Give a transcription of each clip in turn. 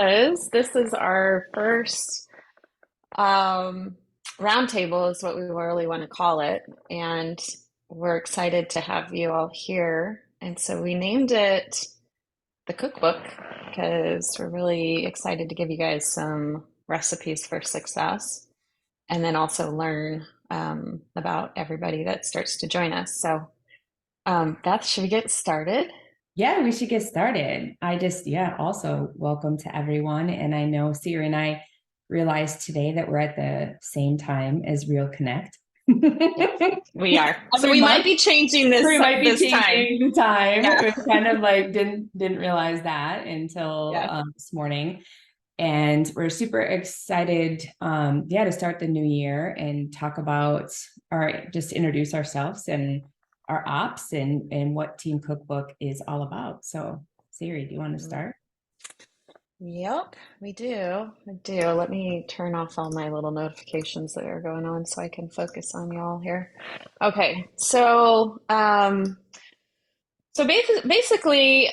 because this is our first roundtable, is what we really want to call it. And we're excited to have you all here. And so we named it the Cookbook because we're really excited to give you guys some recipes for success and then also learn about everybody that starts to join us. So, Beth, should we get started? Yeah, we should get started. Also welcome to everyone. And I know Siri and I realized today that we're at the same time as Real Connect. Yes, we are. So Every we might month be changing this we might be this time. changing the time. Yeah. We kind of like didn't realize that until Yeah. this morning. And we're super excited, to start the new year and talk about just introduce ourselves and our ops and what Team Cookbook is all about. So, Siri, do you want to start? Yep, we do. I do. Let me turn off all my little notifications that are going on so I can focus on y'all here. Okay, basically,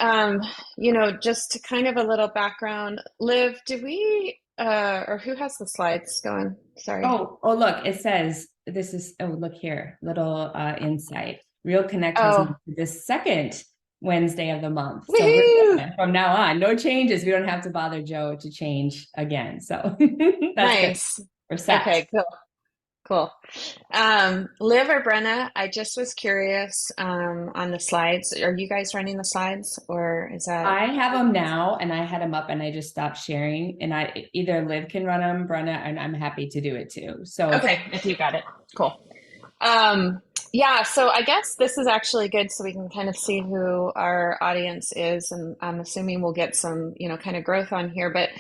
just kind of a little background. Liv, do we, or who has the slides going? Sorry. Look, it says this is, look here, little insight. Real Connect has moved Oh, to the second Wednesday of the month. So we're woohoo! good. From now on, no changes. We don't have to bother Joe to change again. So that's good. Nice. We're set. Okay, cool. Cool. Liv or Brenna, I just was curious on the slides. Are you guys running the slides or is that? I have them now and I had them up and I just stopped sharing. And I either Liv can run them, Brenna, and I'm happy to do it too. So Okay, if you got it. Cool. Um, yeah, so I guess this is actually good so we can kind of see who our audience is, and I'm assuming we'll get some, kind of growth on here. But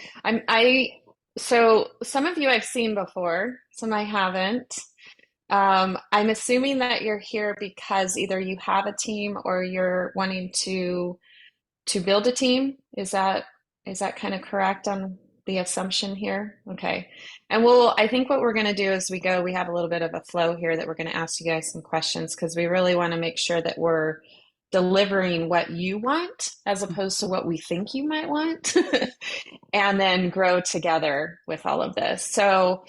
so some of you I've seen before, some I haven't. I'm assuming that you're here because either you have a team or you're wanting to build a team. Is that kind of correct on the assumption here? Okay. And I think what we're going to do as we go, we have a little bit of a flow here that we're going to ask you guys some questions because we really want to make sure that we're delivering what you want as opposed to what we think you might want, and then grow together with all of this. So,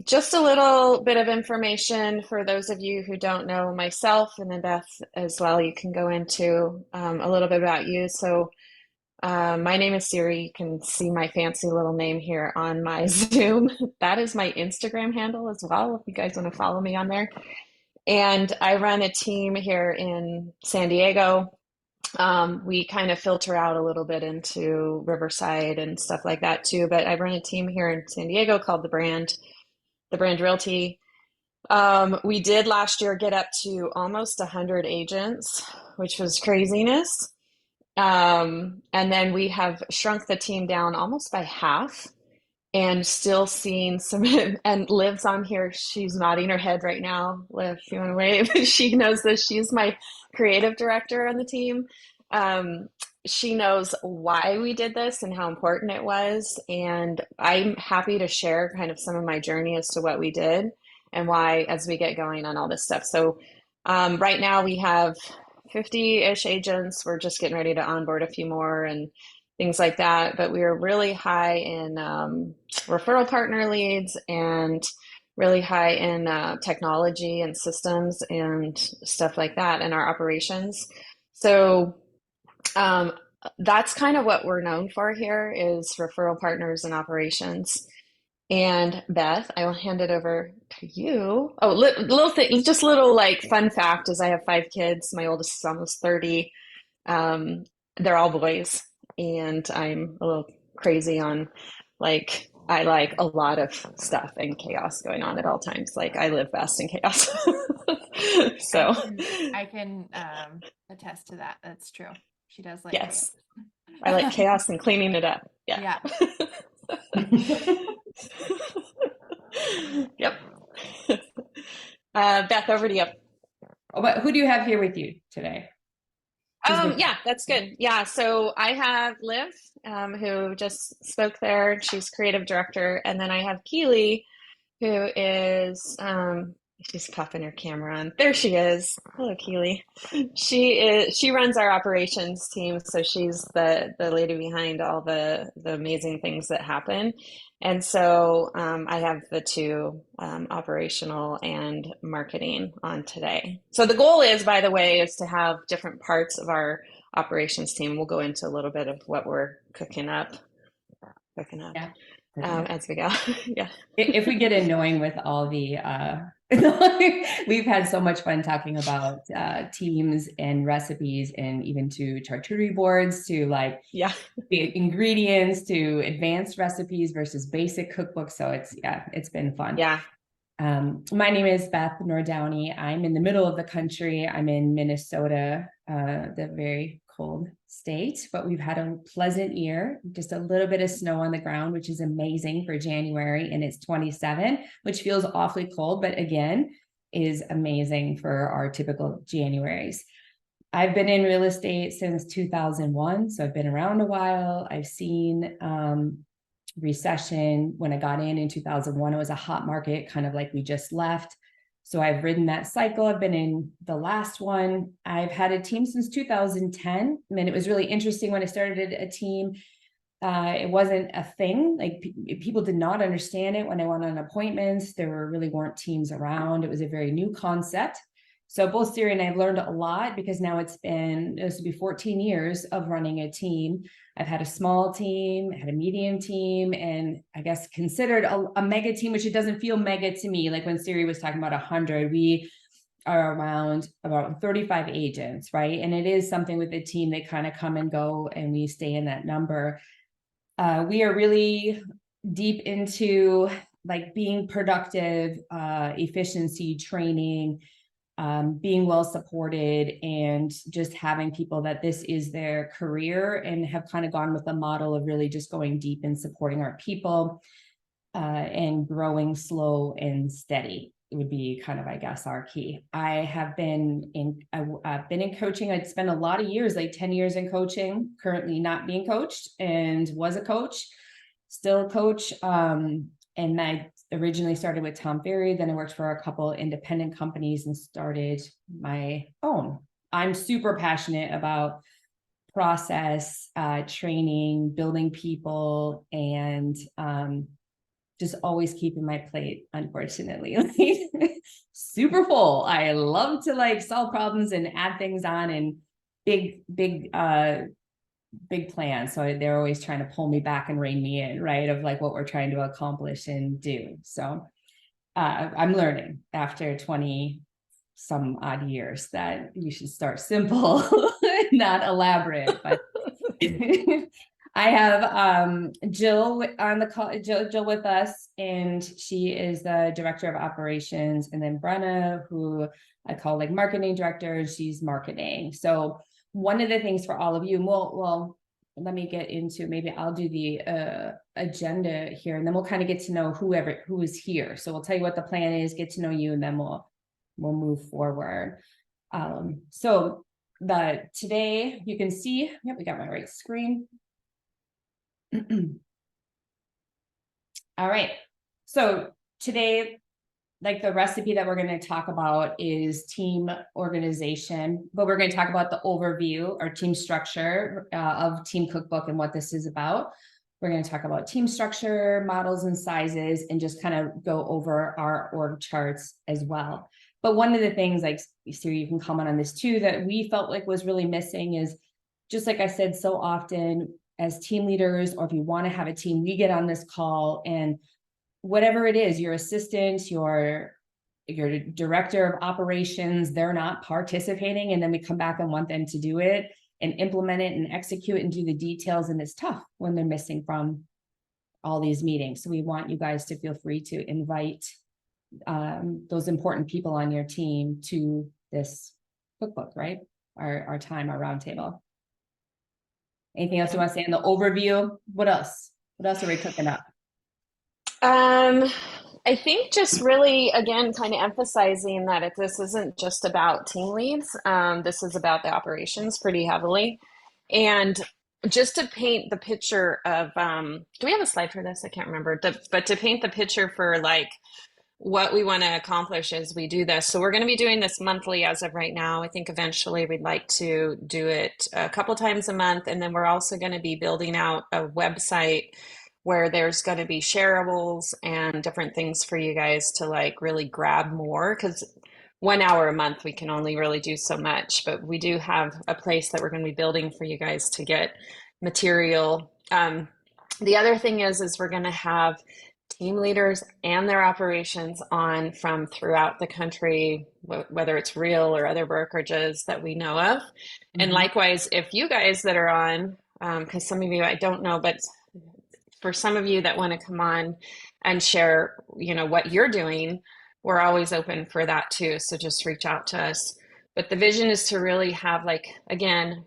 just a little bit of information for those of you who don't know myself, and then Beth as well. You can go into a little bit about you. So, my name is Siri. You can see my fancy little name here on my Zoom. That is my Instagram handle as well, if you guys want to follow me on there. And I run a team here in San Diego. We kind of filter out a little bit into Riverside and stuff like that too. But I run a team here in San Diego called the Brand Realty. We did last year get up to almost 100 agents, which was craziness. And then we have shrunk the team down almost by half and still seeing some, and Liv's on here. She's nodding her head right now. Liv, if you want to wave, she knows that she's my creative director on the team. Um, she knows why we did this and how important it was. And I'm happy to share kind of some of my journey as to what we did and why as we get going on all this stuff. So right now we have 50-ish agents. We're just getting ready to onboard a few more and things like that. But we are really high in referral partner leads and really high in technology and systems and stuff like that in our operations. So um, that's kind of what we're known for here is referral partners and operations. And Beth, I will hand it over to you. Oh, little thing, just little like fun fact is I have 5 kids. My oldest is almost 30. Um, they're all boys, and I'm a little crazy on like I like a lot of stuff and chaos going on at all times. Like I live best in chaos. I So, can I can attest to that. That's true. She does like yes, I like chaos. chaos and cleaning it up. Yeah. Yeah. Yep. Beth, over to you. But who do you have here with you today? Yeah, that's good. Yeah, so I have Liv, who just spoke there. She's creative director, and then I have Keely, who is She's popping her camera on. There she is. Hello, Keely. She runs our operations team, so she's the lady behind all the amazing things that happen. And so I have the two operational and marketing on today. So the goal is, by the way, is to have different parts of our operations team. We'll go into a little bit of what we're cooking up Yeah. Okay. as we go. Yeah. If we get annoying with all the we've had so much fun talking about teams and recipes, and even to charcuterie boards, to like Yeah. the ingredients, to advanced recipes versus basic cookbooks. So it's been fun. Yeah. My name is Beth Nordowney. I'm in the middle of the country. I'm in Minnesota, the very cold state, but we've had a pleasant year, just a little bit of snow on the ground, which is amazing for January, and it's 27, which feels awfully cold, but again, is amazing for our typical Januaries. I've been in real estate since 2001, so I've been around a while. I've seen recession. When I got in 2001, it was a hot market, kind of like we just left. So I've ridden that cycle. I've been in the last one. I've had a team since 2010. I mean, it was really interesting when I started a team. It wasn't a thing. Like people did not understand it when I went on appointments. There really weren't teams around. It was a very new concept. So both Siri and I have learned a lot, because now this will be 14 years of running a team. I've had a small team, had a medium team, and I guess considered a mega team, which it doesn't feel mega to me. Like when Siri was talking about 100, we are around about 35 agents, right? And it is something with the team, they kind of come and go, and we stay in that number. We are really deep into like being productive, efficiency training, being well supported, and just having people that this is their career, and have kind of gone with the model of really just going deep and supporting our people, and growing slow and steady. It would be kind of, I guess, our key. I've been in coaching. I'd spent a lot of years, like 10 years in coaching, currently not being coached, and was a coach, still a coach. And I originally started with Tom Ferry. Then I worked for a couple independent companies and started my own. I'm super passionate about process, training, building people, and just always keeping my plate, unfortunately, like, super full. I love to like solve problems and add things on, and big plans. So they're always trying to pull me back and rein me in, right? Of like what we're trying to accomplish and do. So I'm learning after 20 some odd years that you should start simple, not elaborate. But I have Jill on the call, Jill with us, and she is the director of operations, and then Brenna, who I call like marketing director, she's marketing. So one of the things for all of you, and well, let me get into, maybe I'll do the agenda here, and then we'll kind of get to know who is here. So we'll tell you what the plan is, get to know you, and then we'll move forward. So today you can see, yep, we got my right screen. All right. So today, like the recipe that we're going to talk about is team organization, but we're going to talk about the overview or team structure of Team Cookbook and what this is about. We're going to talk about team structure, models and sizes, and just kind of go over our org charts as well. But one of the things, like Siri, you can comment on this too, that we felt like was really missing is, just like I said, so often as team leaders, or if you want to have a team, we get on this call, and whatever it is, your assistant, your director of operations, they're not participating, and then we come back and want them to do it and implement it and execute and do the details, and it's tough when they're missing from all these meetings. So we want you guys to feel free to invite those important people on your team to this cookbook, right? Our roundtable. Anything else you want to say in the overview? What else? What else are we cooking up? I think just really, again, kind of emphasizing that this isn't just about team leads. This is about the operations pretty heavily. And just to paint the picture of, do we have a slide for this? I can't remember. But to paint the picture for like what we want to accomplish as we do this. So we're going to be doing this monthly as of right now. I think eventually we'd like to do it a couple times a month. And then we're also going to be building out a website where there's going to be shareables and different things for you guys to like really grab more, because 1 hour a month we can only really do so much, but we do have a place that we're going to be building for you guys to get material. The other thing is we're going to have team leaders and their operations on from throughout the country, whether it's real or other brokerages that we know of. And likewise, if you guys that are on, because some of you I don't know, but for some of you that want to come on and share, what you're doing, we're always open for that too. So just reach out to us. But the vision is to really have, like, again,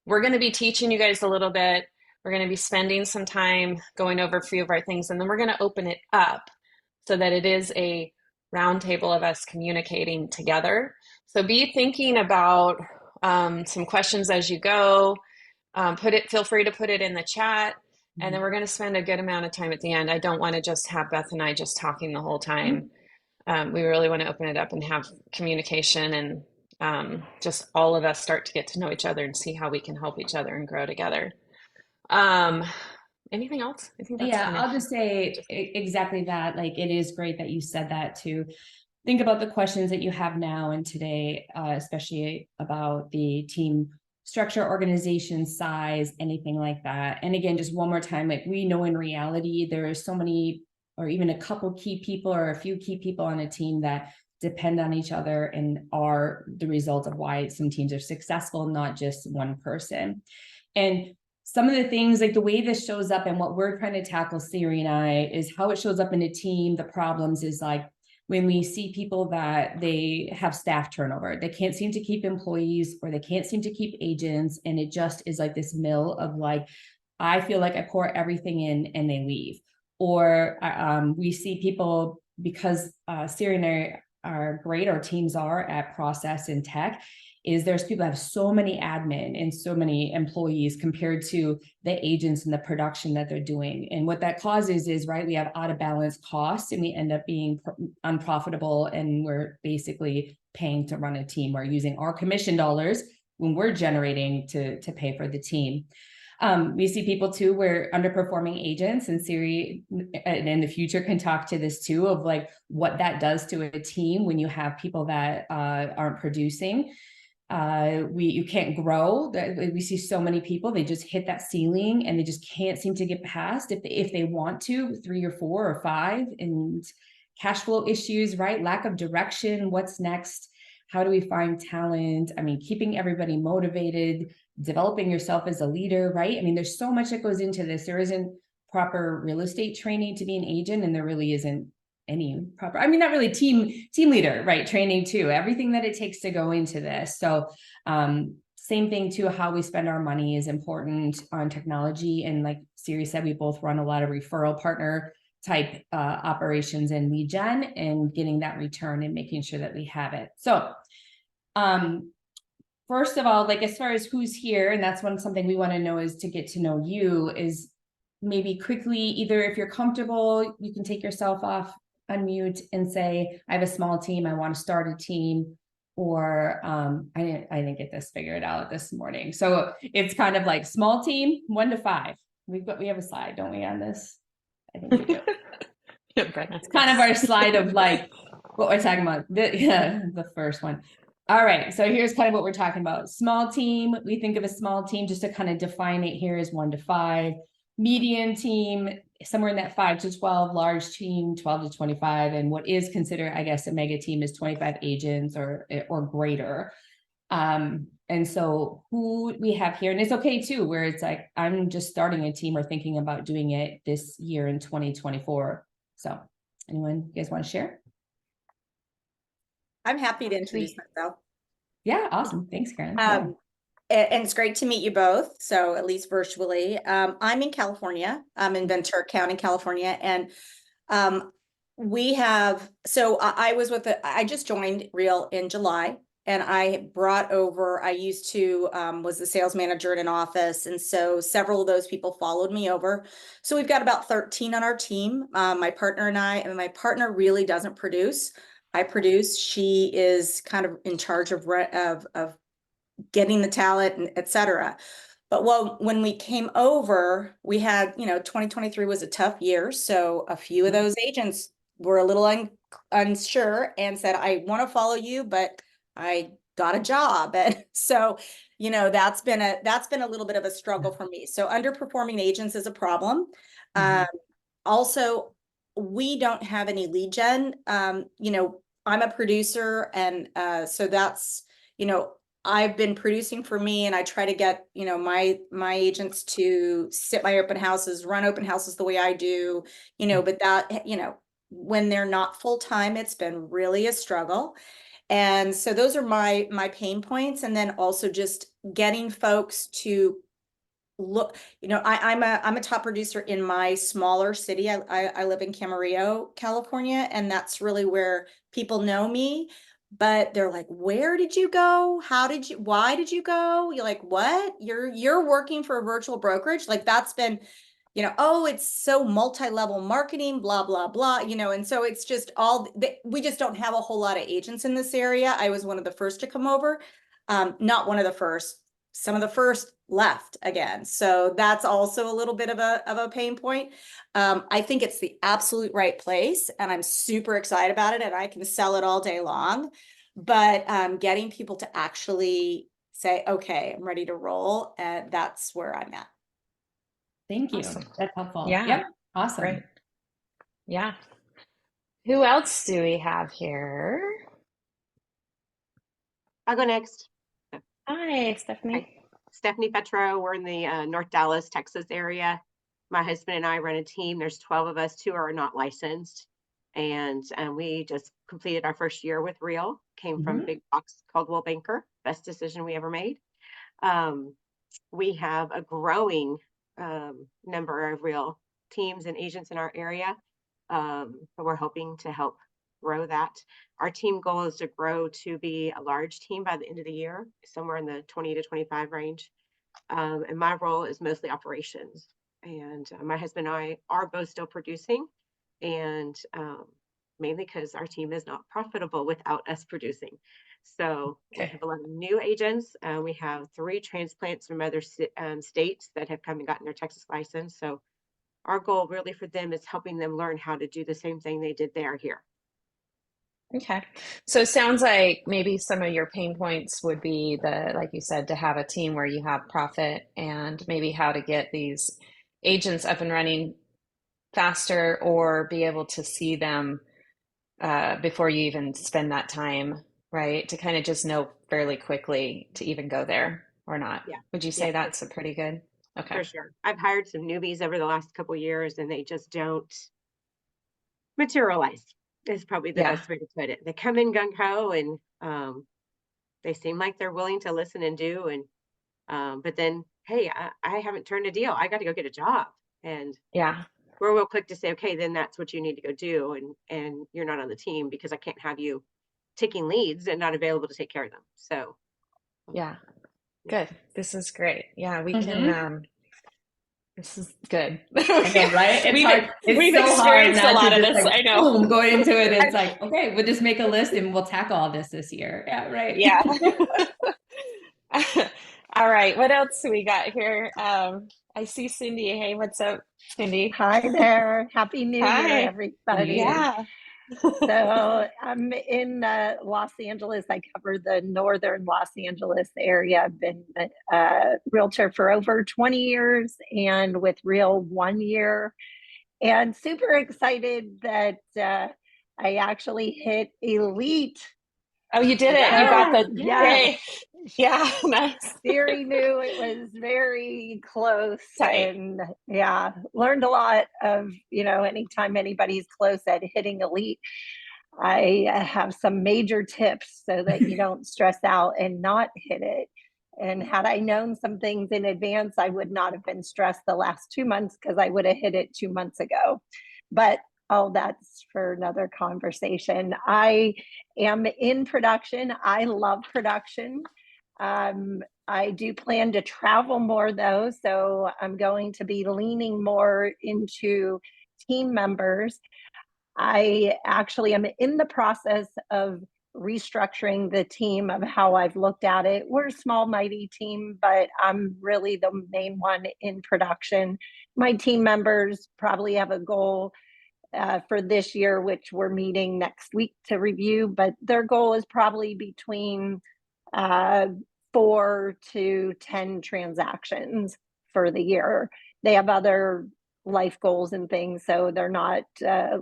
we're going to be teaching you guys a little bit. We're going to be spending some time going over a few of our things, and then we're going to open it up so that it is a roundtable of us communicating together. So be thinking about some questions as you go. Feel free to put it in the chat. And then we're going to spend a good amount of time at the end. I don't want to just have Beth and I just talking the whole time. We really want to open it up and have communication, and just all of us start to get to know each other and see how we can help each other and grow together. Anything else? I think that's I'll just say exactly that. Like, it is great that you said that, to think about the questions that you have now and today, especially about the team structure, organization size, anything like that. And again, just one more time, like, we know in reality there are so many, or even a couple key people or a few key people on a team that depend on each other and are the result of why some teams are successful, not just one person. And some of the things, like the way this shows up and what we're trying to tackle, Siri and I, is how it shows up in a team. The problems is like, when we see people that they have staff turnover, they can't seem to keep employees, or they can't seem to keep agents. And it just is like this mill of like, I feel like I pour everything in and they leave. Or we see people, because Siri and I are great, our teams are at process and tech, is there's people that have so many admin and so many employees compared to the agents and the production that they're doing. And what that causes is, right, we have out of balance costs and we end up being unprofitable, and we're basically paying to run a team. We're using our commission dollars when we're generating to pay for the team. We see people too, we're underperforming agents, and Siri in the future can talk to this too, of like what that does to a team when you have people that aren't producing. You can't grow. We see so many people, they just hit that ceiling and they just can't seem to get past, if they want to, 3 or 4 or 5, and cash flow issues, right? Lack of direction. What's next? How do we find talent? I mean, keeping everybody motivated, developing yourself as a leader, right? I mean, there's so much that goes into this. There isn't proper real estate training to be an agent, and there really isn't any proper, I mean, not really team leader, right? Training too, everything that it takes to go into this. So same thing too, how we spend our money is important on technology. And like Siri said, we both run a lot of referral partner type operations and lead gen, and getting that return and making sure that we have it. So first of all, like, as far as who's here, and that's something we want to know, is to get to know you, is maybe quickly, either if you're comfortable, you can take yourself off, unmute, and say, I have a small team, I want to start a team. Or I didn't get this figured out this morning. So it's kind of like small team, 1 to 5. We have a slide, don't we, on this? I think we do. It's kind of our slide of like what we're talking about. The first one. All right, so here's kind of what we're talking about. Small team, we think of a small team, just to kind of define it here, is 1 to 5. Medium team, somewhere in that 5 to 12. Large team, 12 to 25. And what is considered, I guess, a mega team is 25 agents or greater. And so who we have here, and it's okay too, where it's like, I'm just starting a team or thinking about doing it this year in 2024. So anyone, you guys want to share? I'm happy to introduce myself. Yeah, awesome. Thanks, Karen. And it's great to meet you both. So at least virtually. I'm in California. I'm in Ventura County, California. And I just joined Real in July. and I brought over, I used to, was the sales manager in an office. And so several of those people followed me over. So we've got about 13 on our team. My partner and I, and my partner really doesn't produce. I produce. She is kind of in charge of getting the talent and et cetera. But when we came over, we had, 2023 was a tough year. So a few of those agents were a little unsure and said, I want to follow you, but I got a job. And so, that's been a little bit of a struggle for me. So underperforming agents is a problem. Also, we don't have any lead gen. I'm a producer, and so that's, I've been producing for me, and I try to get, my agents to sit my open houses, run open houses the way I do, but that, when they're not full time, it's been really a struggle. And so those are my pain points. And then also just getting folks to look, I'm a top producer in my smaller city. I live in Camarillo, California, and that's really where people know me. But they're like, where did you go? Why did you go? You're like, what? You're working for a virtual brokerage? Like, that's been, oh, it's so multi-level marketing, blah, blah, blah, and so it's just we just don't have a whole lot of agents in this area. I was one of the first to come over. Not one of the first. Some of the first left again. So that's also a little bit of a pain point. I think it's the absolute right place, and I'm super excited about it, and I can sell it all day long. But getting people to actually say, okay, I'm ready to roll, and that's where I'm at. Thank you. Awesome. That's helpful. Yeah. Yep. Awesome. Great. Yeah. Who else do we have here? I'll go next. Hi, Stephanie. Hi. Stephanie Petro. We're in the North Dallas, Texas area. My husband and I run a team. There's 12 of us. 2 are not licensed. And we just completed our first year with Real. Came from Big Box Caldwell Banker. Best decision we ever made. We have a growing number of Real teams and agents in our area. But we're hoping to help grow that. Our team goal is to grow to be a large team by the end of the year, somewhere in the 20 to 25 range. And my role is mostly operations. And my husband and I are both still producing, and mainly because our team is not profitable without us producing. So we have a lot of new agents. We have 3 transplants from other states that have come and gotten their Texas license. So our goal really for them is helping them learn how to do the same thing they did there here. Okay. So it sounds like maybe some of your pain points would be like you said, to have a team where you have profit, and maybe how to get these agents up and running faster, or be able to see them before you even spend that time, right? To kind of just know fairly quickly to even go there or not. Yeah. Would you say that's a pretty good? Okay. For sure. I've hired some newbies over the last couple of years, and they just don't materialize. Is probably the best way to put it. They come in gung-ho, and they seem like they're willing to listen and do, and but then, hey, I haven't turned a deal. I got to go get a job. And we're real quick to say, okay, then that's what you need to go do, and you're not on the team because I can't have you taking leads and not available to take care of them. So good. This is great. Yeah, we can this is good. I know, right? It's hard. We've so experienced hard a lot of this. Like, I know. Boom, going into it, it's like, okay, we'll just make a list and we'll tackle all this year. Yeah, right. Yeah. All right. What else do we got here? I see Cindy. Hey, what's up, Cindy? Hi there. Happy New Hi. Year, everybody. Yeah. So I'm in Los Angeles. I cover the northern Los Angeles area. I've been a realtor for over 20 years and with Real 1 year. And super excited that I actually hit elite. Oh, you did it. You got the Yes. Yeah, nice. Very new. It was very close. Tight. And learned a lot of, anytime anybody's close at hitting elite, I have some major tips so that you don't stress out and not hit it. And had I known some things in advance, I would not have been stressed the last 2 months because I would have hit it 2 months ago. But Oh, that's for another conversation. I am in production. I love production. I do plan to travel more though, so I'm going to be leaning more into team members. I actually am in the process of restructuring the team of how I've looked at it. We're a small, mighty team, but I'm really the main one in production. My team members probably have a goal for this year, which we're meeting next week to review, but their goal is probably between 4 to 10 transactions for the year. They have other life goals and things, so they're not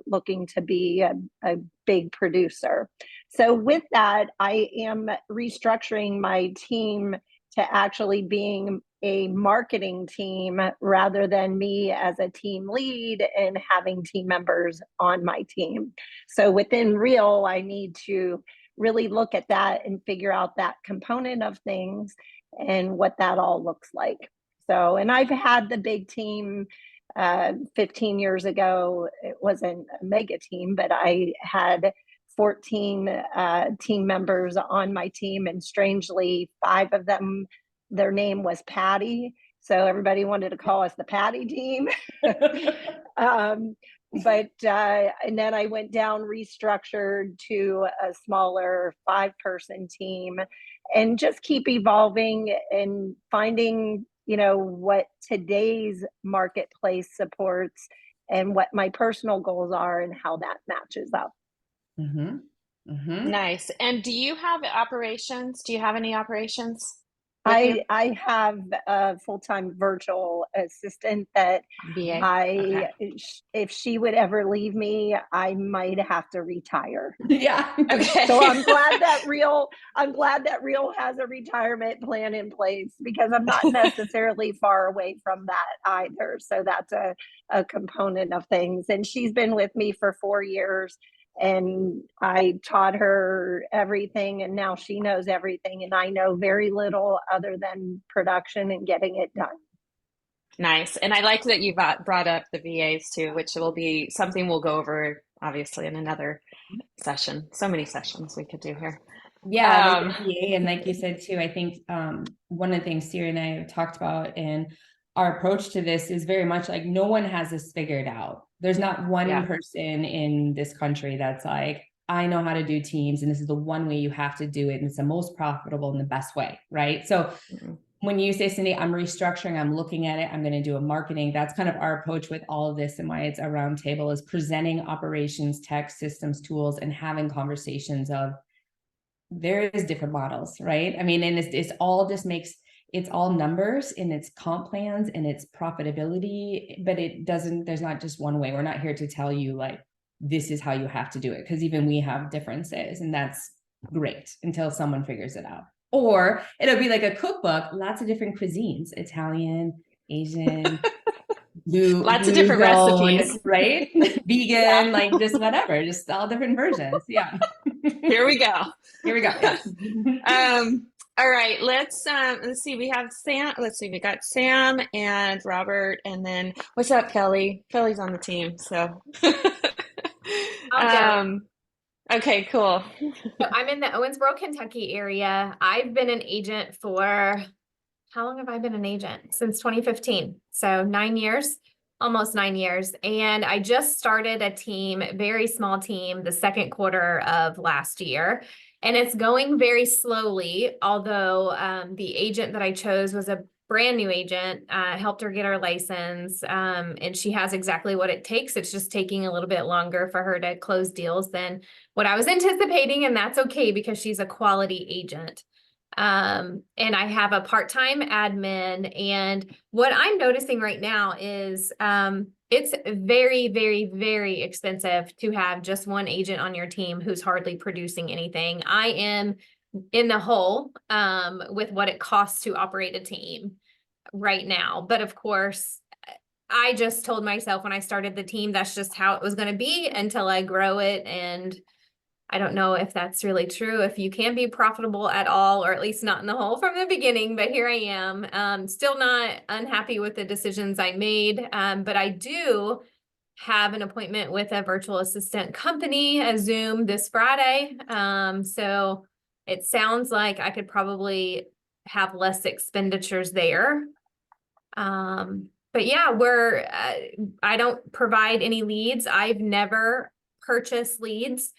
looking to be a big producer. So with that, I am restructuring my team to actually being a marketing team rather than me as a team lead and having team members on my team. So within Real, I need to really look at that and figure out that component of things and what that all looks like. So, and I've had the big team 15 years ago. It wasn't a mega team, but I had 14 team members on my team, and strangely, 5 of them, their name was Patty. So everybody wanted to call us the Patty team. And then I went down, restructured to a smaller 5-person team, and just keep evolving and finding, what today's marketplace supports and what my personal goals are and how that matches up. Mm-hmm. Mm-hmm. Nice. And do you have operations? Do you have any operations with you? I have a full-time virtual assistant that VA? I, Okay. if she would ever leave me, I might have to retire. Yeah. Okay. So I'm glad that Real has a retirement plan in place, because I'm not necessarily far away from that either. So that's a component of things. And she's been with me for 4 years, and I taught her everything, and now she knows everything, and I know very little other than production and getting it done. Nice. And I like that you brought up the VAs too, which will be something we'll go over obviously in another session. So many sessions we could do here. Yeah, like the VA, and like you said too, I think one of the things Siri and I have talked about, and our approach to this is very much like, no one has this figured out. There's not one person in this country that's like, I know how to do teams, and this is the one way you have to do it, and it's the most profitable and the best way, right? So when you say, Cindy, I'm restructuring, I'm looking at it, I'm going to do a marketing, that's kind of our approach with all of this, and why it's a roundtable, is presenting operations, tech, systems, tools, and having conversations of, there is different models, right? I mean, and it's all just makes, it's all numbers in its comp plans and its profitability, but it doesn't, there's not just one way. We're not here to tell you like, this is how you have to do it, because even we have differences, and that's great until someone figures it out. Or it'll be like a cookbook, lots of different cuisines, Italian, Asian, lots of different recipes, right? Vegan, like just whatever, just all different versions. Yeah. Here we go. Here we go. Yes. All right, let's see. We have Sam. Let's see. We got Sam and Robert, and then what's up, Kelly? Kelly's on the team, so. Okay, cool. So I'm in the Owensboro, Kentucky area. I've been an agent for, how long have I been an agent? Since 2015. So 9 years, almost 9 years. And I just started a team, very small team, the second quarter of last year. And it's going very slowly, although the agent that I chose was a brand new agent, helped her get her license, and she has exactly what it takes. It's just taking a little bit longer for her to close deals than what I was anticipating, and that's okay because she's a quality agent. And I have a part-time admin, and what I'm noticing right now is it's very, very, very expensive to have just one agent on your team who's hardly producing anything. I am in the hole with what it costs to operate a team right now. But of course, I just told myself when I started the team, that's just how it was going to be until I grow it. And I don't know if that's really true, if you can be profitable at all, or at least not in the hole from the beginning, but here I am, still not unhappy with the decisions I made. But I do have an appointment with a virtual assistant company, a Zoom this Friday. So it sounds like I could probably have less expenditures there. But yeah, I don't provide any leads. I've never purchased leads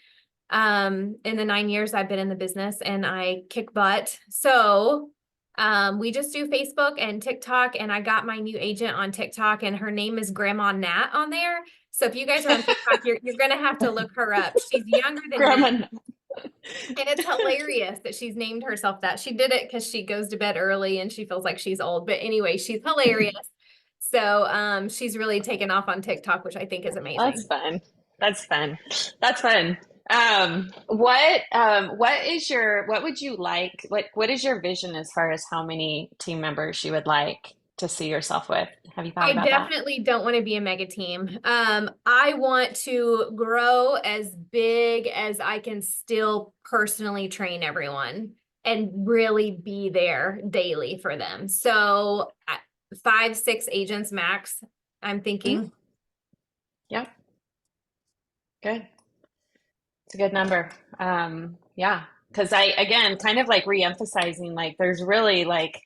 in the 9 years I've been in the business, and I kick butt. So we just do Facebook and TikTok, and I got my new agent on TikTok, and her name is Grandma Nat on there. So if you guys are on TikTok, you're gonna have to look her up. She's younger than me, Grandma. and it's hilarious that she's named herself that. She did it because she goes to bed early and she feels like she's old. But anyway, she's hilarious. So she's really taken off on TikTok, which I think is That's amazing. fun. That's fun. That's fun. What would you like? What is your vision as far as how many team members you would like to see yourself with? Have you thought I about that? definitely don't want to be a mega team. I want to grow as big as I can still personally train everyone and really be there daily for them. So 5, 6 agents max, I'm thinking. Yep. Good. It's a good number. Yeah. Because again, kind of like re-emphasizing, like there's really like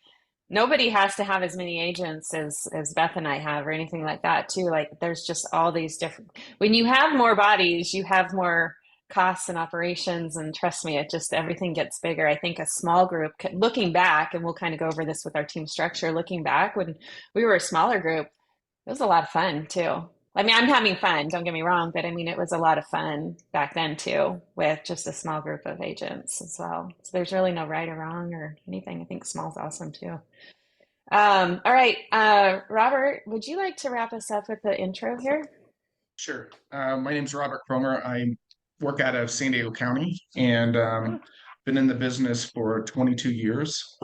nobody has to have as many agents as Beth and I have or anything like that too. Like there's just all these different, when you have more bodies, you have more costs and operations. And trust me, it just, everything gets bigger. I think a small group, looking back, and we'll kind of go over this with our team structure, looking back when we were a smaller group, it was a lot of fun too. I mean, I'm having fun, don't get me wrong, but I mean, it was a lot of fun back then too, with just a small group of agents as well. So there's really no right or wrong or anything. I think small's awesome too. All right, Robert, would you like to wrap us up with the intro here? Sure. My name's Robert Cromer. I work out of San Diego County and been in the business for 22 years.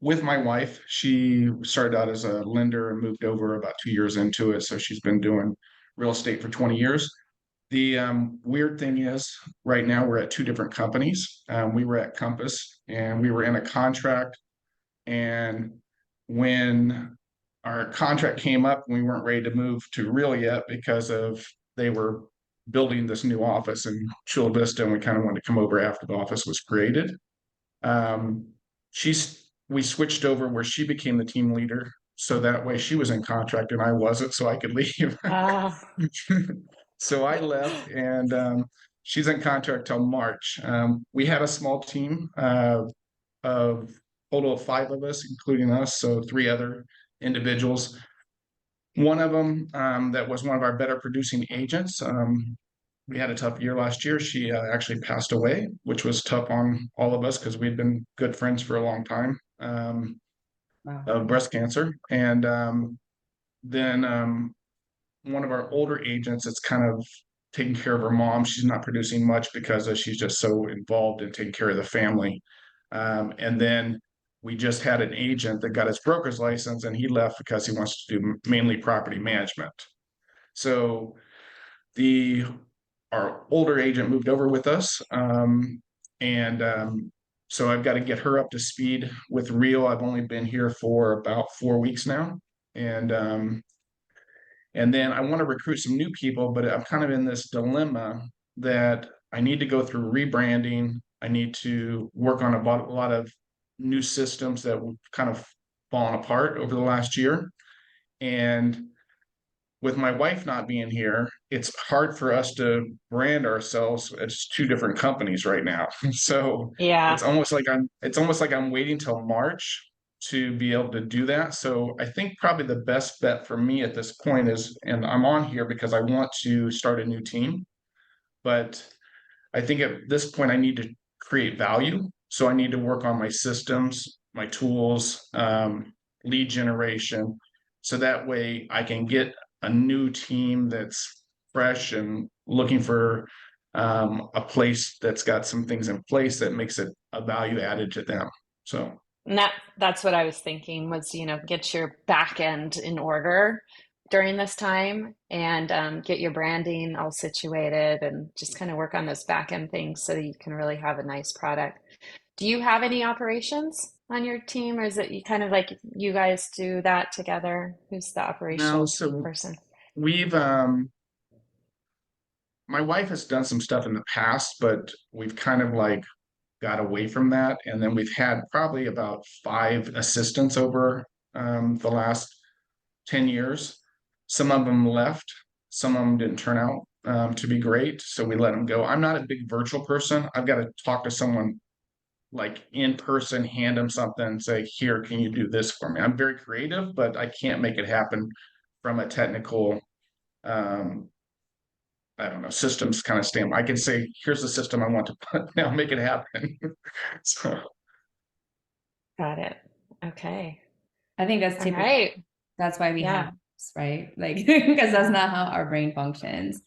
With my wife, she started out as a lender and moved over about 2 years into it. So she's been doing real estate for 20 years. The weird thing is, right now we're at two different companies. We were at Compass and we were in a contract. And when our contract came up, we weren't ready to move to Real yet because of they were building this new office in Chula Vista, and we kind of wanted to come over after the office was created. We switched over where she became the team leader, so that way she was in contract and I wasn't, so I could leave. So I left, and she's in contract till March. We had a small team of total of 5 of us, including us, so 3 other individuals. One of them that was one of our better producing agents. We had a tough year last year. She actually passed away, which was tough on all of us because we'd been good friends for a long time. Of breast cancer. And then one of our older agents, it's kind of taking care of her mom. She's not producing much because she's just so involved in taking care of the family. And then we just had an agent that got his broker's license, and he left because he wants to do mainly property management. So our older agent moved over with us, and so I've got to get her up to speed with Real. I've only been here for about 4 weeks now, and then I want to recruit some new people, but I'm kind of in this dilemma that I need to go through rebranding. I need to work on a lot of new systems that have kind of fallen apart over the last year. And with my wife not being here, it's hard for us to brand ourselves as 2 different companies right now. So Yeah. it's almost like I'm waiting till March to be able to do that. So I think probably the best bet for me at this point is, and I'm on here because I want to start a new team, but I think at this point I need to create value. So I need to work on my systems, my tools, lead generation, so that way I can get a new team that's fresh and looking for a place that's got some things in place that makes it a value added to them. So And that's what I was thinking was, get your back end in order during this time and get your branding all situated and just kind of work on those back end things so that you can really have a nice product. Do you have any operations on your team, or is it you kind of like you guys do that together? Who's the no, operations so person? we've my wife has done some stuff in the past, but we've kind of like got away from that. And then we've had probably about 5 assistants over the last 10 years. Some of them left, some of them didn't turn out to be great. So we let them go. I'm not a big virtual person. I've got to talk to someone like in person, hand them something and say, here, can you do this for me? I'm very creative, but I can't make it happen from a technical I don't know, systems kind of standpoint. I can say, here's the system I want to put, now make it happen. So Got it. Okay. I think that's All typical. right. That's why we Yeah. have this, right? Like, because that's not how our brain functions.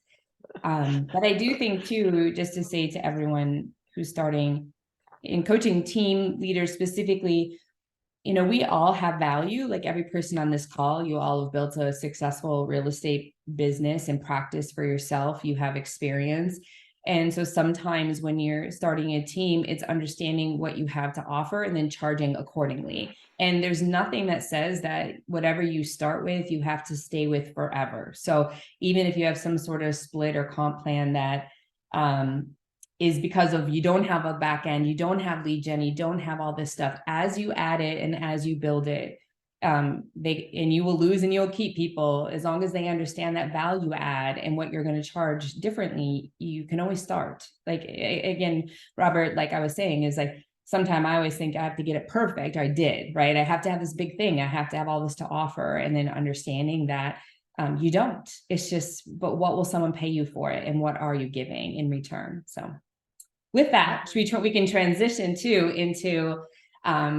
But I do think too, just to say to everyone who's starting in coaching, team leaders specifically, you know, we all have value. Like every person on this call, you all have built a successful real estate business and practice for yourself. You have experience. And so sometimes when you're starting a team, it's understanding what you have to offer and then charging accordingly. And there's nothing that says that whatever you start with, you have to stay with forever. So even if you have some sort of split or comp plan that is because of you don't have a back end, you don't have lead gen, you don't have all this stuff. As you add it and as you build it, you will lose and you'll keep people as long as they understand that value add and what you're going to charge differently. You can always start. Like again, Robert, like I was saying, is like sometimes I always think I have to get it perfect. I did, right? I have to have this big thing. I have to have all this to offer, and then understanding that you don't. It's just, but what will someone pay you for it, and what are you giving in return? So with that, we can transition into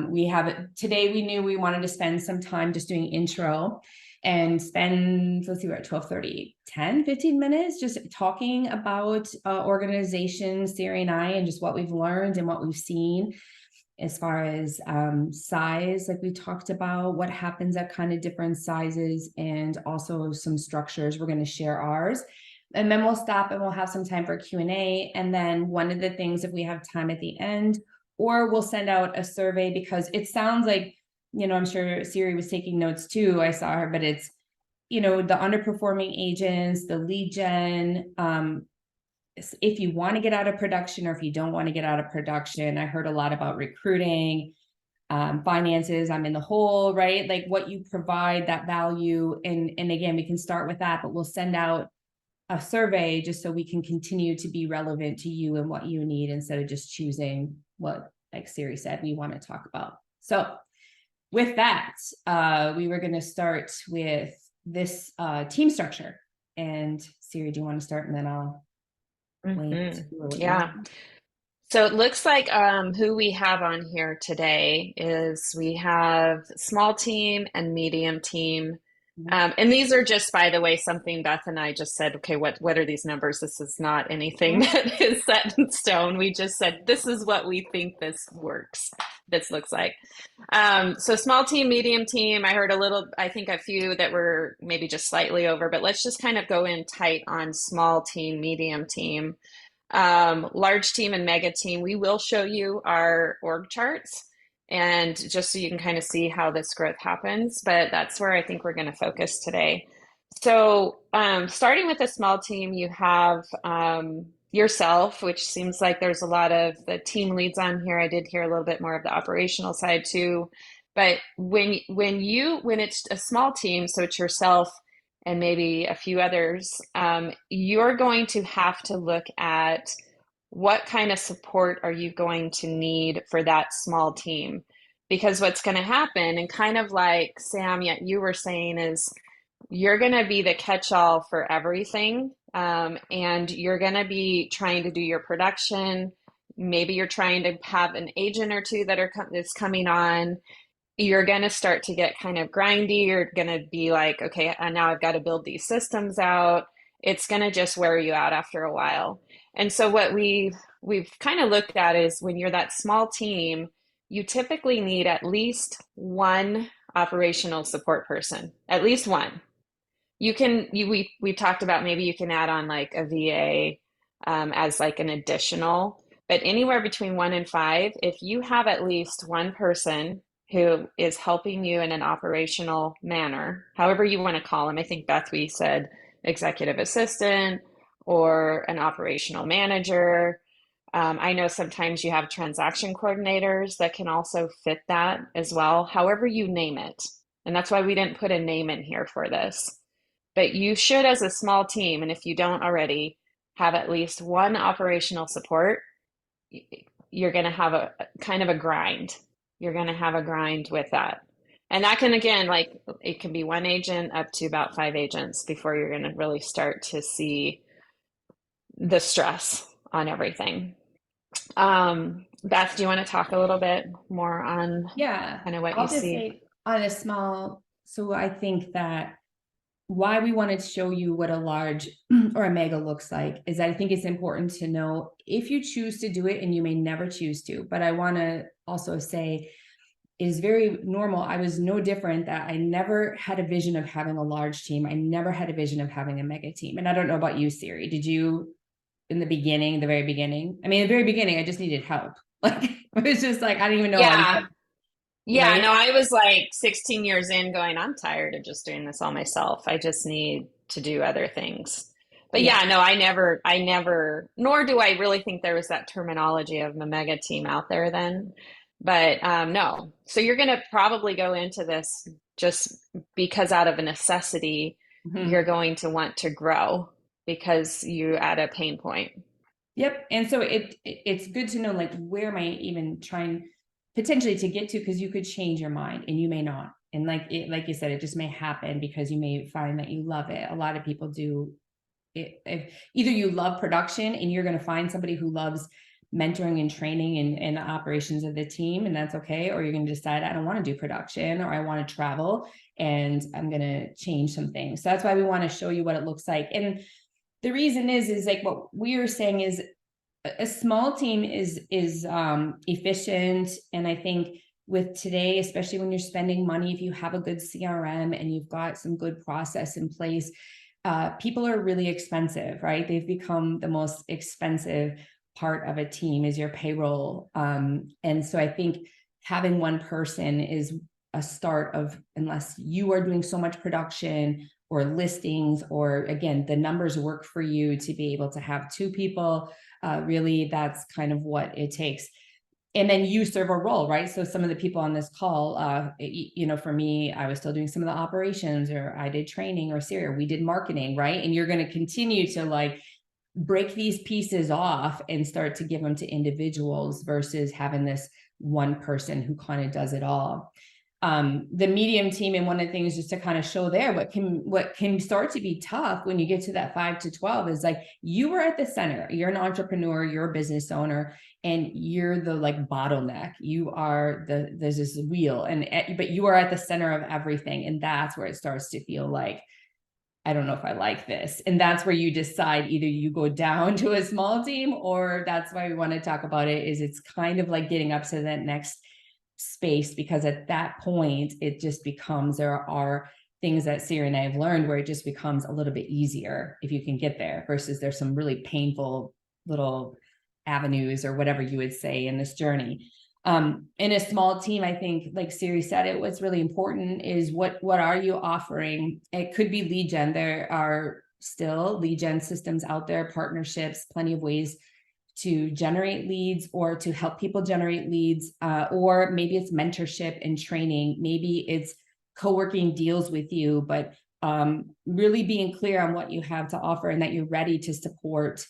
we have today. We knew we wanted to spend some time just doing intro and spend, let's see, we're at 12:30, 10, 15 minutes just talking about organizations, Siri and I, and just what we've learned and what we've seen as far as size, like we talked about, what happens at kind of different sizes, and also some structures. We're going to share ours. And then we'll stop and we'll have some time for Q&A. And then one of the things, if we have time at the end, or we'll send out a survey, because it sounds like, you know, I'm sure Siri was taking notes too. I saw her, but it's, you know, the underperforming agents, the lead gen, if you want to get out of production or if you don't want to get out of production. I heard a lot about recruiting, finances, I'm in the hole, right? Like what you provide, that value. And again, we can start with that, but we'll send out a survey just so we can continue to be relevant to you and what you need, instead of just choosing what, like Siri said, we want to talk about. So with that, we were going to start with this team structure. And Siri, do you want to start? And then I'll Yeah. So it looks like who we have on here today is we have small team and medium team. And these are just, by the way, something Beth and I just said, okay, what are these numbers? This is not anything that is set in stone. We just said, this is what we think this looks like. So small team, medium team, I heard I think a few that were maybe just slightly over, but let's just kind of go in tight on small team, medium team. Large team and mega team, we will show you our org charts, and just so you can kind of see how this growth happens, but that's where I think we're going to focus today. So starting with a small team, you have yourself, which seems like there's a lot of the team leads on here. I did hear a little bit more of the operational side too, but when it's a small team, so it's yourself and maybe a few others, you're going to have to look at what kind of support are you going to need for that small team? Because what's going to happen, and kind of like Sam, you were saying, is you're going to be the catch-all for everything. And you're going to be trying to do your production. Maybe you're trying to have an agent or two that's coming on. You're going to start to get kind of grindy. You're going to be like, okay, now I've got to build these systems out. It's going to just wear you out after a while. And so what we've kind of looked at is, when you're that small team, you typically need at least one operational support person, at least one. We've talked about maybe you can add on like a VA as like an additional, but anywhere between 1 and 5, if you have at least one person who is helping you in an operational manner, however you want to call them. I think Beth, we said executive assistant or an operational manager. I know sometimes you have transaction coordinators that can also fit that as well, however you name it. And that's why we didn't put a name in here for this. But you should, as a small team, and if you don't already, have at least one operational support. You're going to have a kind of a grind. You're going to have a grind with that. And that can, again, like it can be one agent up to about 5 agents before you're going to really start to see the stress on everything. Beth, do you want to talk a little bit more on kind of what I'll you just see? say on a small, so I think that why we wanted to show you what a large or a mega looks like is I think it's important to know if you choose to do it, and you may never choose to, but I want to also say it is very normal. I was no different, that I never had a vision of having a large team. I never had a vision of having a mega team. And I don't know about you, Siri. Did you in the beginning, the very beginning? I mean, the very beginning, I just needed help. Like it was just like, I didn't even know how to Yeah. do it. Yeah, Right? no, I was like 16 years in going, I'm tired of just doing this all myself. I just need to do other things. But Yeah. yeah, no, I never, nor do I really think there was that terminology of the mega team out there then. But no, so you're going to probably go into this just because out of a necessity, Mhm. you're going to want to grow because you at a pain point. Yep. And so it's good to know, like, where am I even trying potentially to get to, because you could change your mind and you may not. And like you said, it just may happen because you may find that you love it. A lot of people do it. If either you love production and you're going to find somebody who loves mentoring and training and the operations of the team, and that's okay. Or you're going to decide, I don't want to do production, or I want to travel and I'm going to change some things. So that's why we want to show you what it looks like. And the reason is like what we were saying is a small team is efficient. And I think with today, especially when you're spending money, if you have a good CRM and you've got some good process in place, people are really expensive, right? They've become the most expensive part of a team is your payroll. And so I think having one person is a start of, unless you are doing so much production or listings, or again, the numbers work for you to be able to have 2 people, really that's kind of what it takes. And then you serve a role, right? So some of the people on this call, for me, I was still doing some of the operations, or I did training, or Syria, we did marketing, right? And you're going to continue to like break these pieces off and start to give them to individuals versus having this one person who kind of does it all. The medium team, and one of the things just to kind of show there, what can start to be tough when you get to that 5 to 12 is like, you are at the center, you're an entrepreneur, you're a business owner, and you're the like bottleneck. You are there's this wheel, but you are at the center of everything. And that's where it starts to feel like, I don't know if I like this. And that's where you decide either you go down to a small team, or that's why we want to talk about it, is it's kind of like getting up to that next space, because at that point it just becomes, there are things that Siri and I have learned where it just becomes a little bit easier if you can get there, versus there's some really painful little avenues or whatever you would say in this journey. In a small team, I think, like Siri said, it what's really important is what are you offering? It could be lead gen. There are still lead gen systems out there, partnerships, plenty of ways to generate leads or to help people generate leads, or maybe it's mentorship and training. Maybe it's co-working deals with you, but really being clear on what you have to offer and that you're ready to support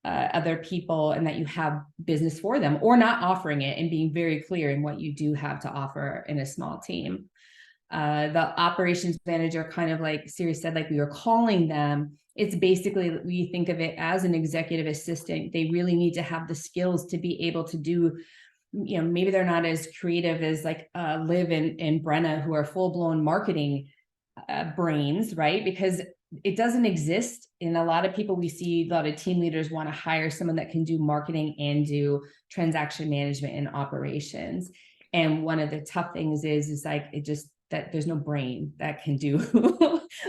other people, and that you have business for them, or not offering it and being very clear in what you do have to offer in a small team. The operations manager, kind of like Siri said, like we were calling them, it's basically, we think of it as an executive assistant. They really need to have the skills to be able to do, maybe they're not as creative as like Liv and Brenna, who are full-blown marketing brains, right? Because it doesn't exist. In a lot of people we see, a lot of team leaders want to hire someone that can do marketing and do transaction management and operations. And one of the tough things is like, it just, that there's no brain that can do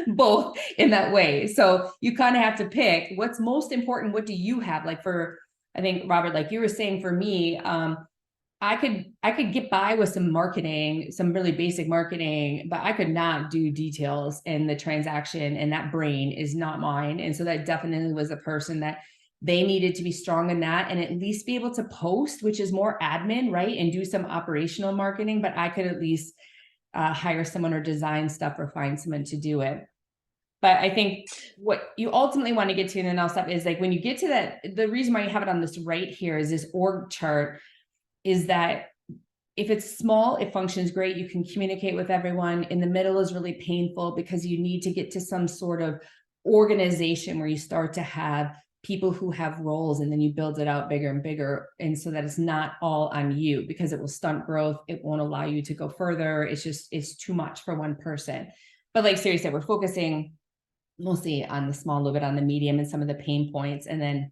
both in that way. So you kind of have to pick what's most important. What do you have? Like for, I think, Robert, like you were saying, for me, I could get by with some marketing, some really basic marketing, but I could not do details in the transaction, and that brain is not mine. And so that definitely was a person that they needed to be strong in that and at least be able to post, which is more admin, right? And do some operational marketing, but I could at least hire someone or design stuff or find someone to do it. But I think what you ultimately want to get to, and then I'll stop, is like when you get to that, the reason why you have it on this right here is this org chart, is that if it's small, it functions great. You can communicate with everyone. In the middle is really painful because you need to get to some sort of organization where you start to have people who have roles, and then you build it out bigger and bigger. And so that it's not all on you, because it will stunt growth. It won't allow you to go further. It's too much for one person. But like Siri said, we're focusing mostly on the small, a little bit on the medium and some of the pain points, and then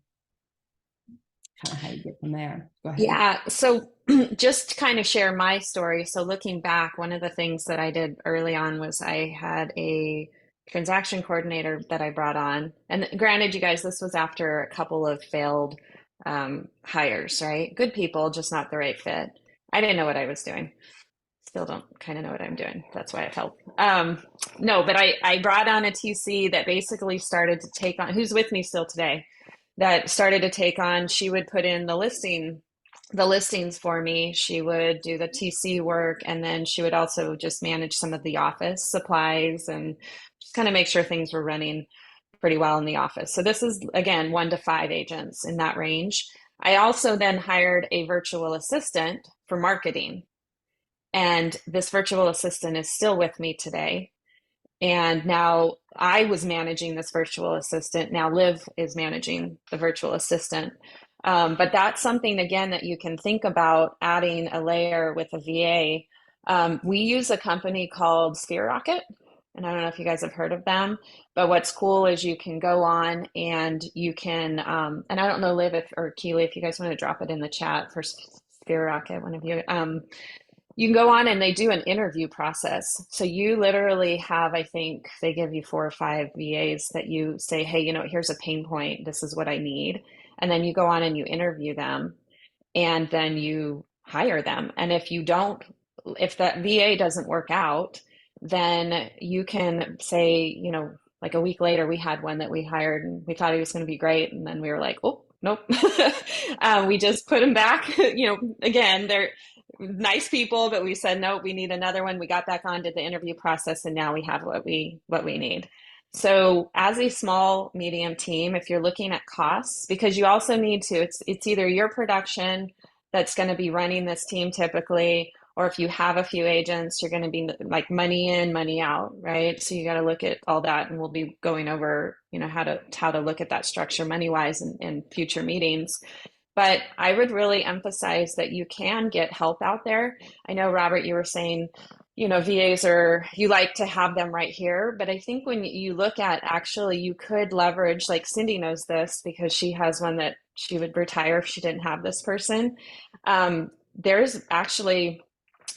kind of how you get from there. Go ahead. Yeah, so just to kind of share my story. So looking back, one of the things that I did early on was I had a transaction coordinator that I brought on. And granted, you guys, this was after a couple of failed hires, right? Good people, just not the right fit. I didn't know what I was doing. Still don't kind of know what I'm doing. That's why I help. No, but I brought on a TC that basically started to take on, who's with me still today, that started to take on, she would put in the listings for me. She would do the TC work, and then she would also just manage some of the office supplies and just kind of make sure things were running pretty well in the office. So this is, again, 1 to 5 agents in that range. I also then hired a virtual assistant for marketing. And this virtual assistant is still with me today. And now I was managing this virtual assistant. Now Liv is managing the virtual assistant. But that's something, again, that you can think about adding a layer with a VA. We use a company called Sphere Rocket, and I don't know if you guys have heard of them, but what's cool is you can go on and you can, and I don't know, Liv or Keely, if you guys want to drop it in the chat for Sphere Rocket, one of you. You can go on and they do an interview process. So you literally have, I think they give you 4 or 5 VAs that you say, hey, here's a pain point. This is what I need. And then you go on and you interview them, and then you hire them. And if that VA doesn't work out, then you can say, like a week later, we had one that we hired and we thought he was going to be great. And then we were like, oh, nope. We just put him back. Again, they're nice people, but we said, no, we need another one. We got back on, did the interview process, and now we have what we need. So as a small, medium team, if you're looking at costs, because you also need to, it's either your production that's going to be running this team typically, or if you have a few agents, you're going to be like money in, money out, right? So you got to look at all that, and we'll be going over, how to look at that structure money-wise in future meetings. But I would really emphasize that you can get help out there. I know, Robert, you were saying, VAs you like to have them right here. But I think when you look at, actually, you could leverage, like Cindy knows this because she has one that she would retire if she didn't have this person. There's actually